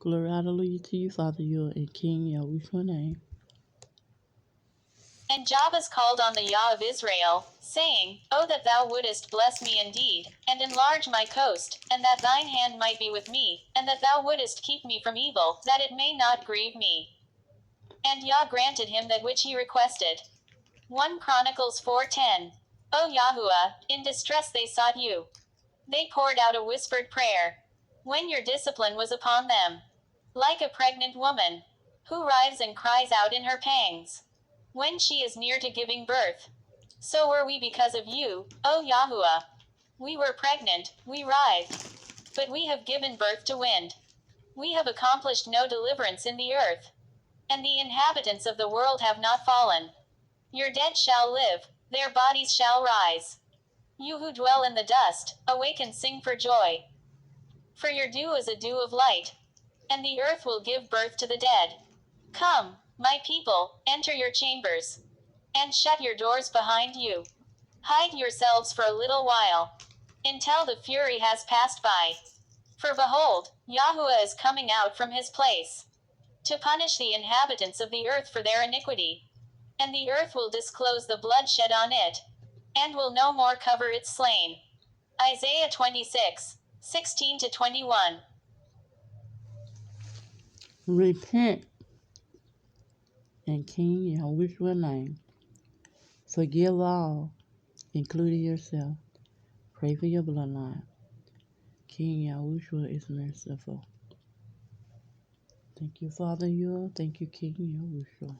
Glory, hallelujah to you, Father, you in King Yahuah's name. And Jabez called on the Yah of Israel, saying, O that thou wouldest bless me indeed, and enlarge my coast, and that thine hand might be with me, and that thou wouldest keep me from evil, that it may not grieve me. And Yah granted him that which he requested. 1 Chronicles 4:10. O Yahuah, in distress they sought you. They poured out a whispered prayer. When your discipline was upon them. Like a pregnant woman, who writhes and cries out in her pangs, when she is near to giving birth. So were we because of you, O Yahuah. We were pregnant, we writhed. But we have given birth to wind. We have accomplished no deliverance in the earth. And the inhabitants of the world have not fallen. Your dead shall live, their bodies shall rise. You who dwell in the dust, awake and sing for joy. For your dew is a dew of light. And the earth will give birth to the dead. Come, my people, enter your chambers. And shut your doors behind you. Hide yourselves for a little while. Until the fury has passed by. For behold, Yahuah is coming out from his place. To punish the inhabitants of the earth for their iniquity. And the earth will disclose the blood shed on it. And will no more cover its slain. Isaiah 26:16-21. Repent in King Yahuah's name. Forgive all, including yourself. Pray for your bloodline. King Yahuah is merciful. Thank you, Father, you. Thank you, King Yahuah.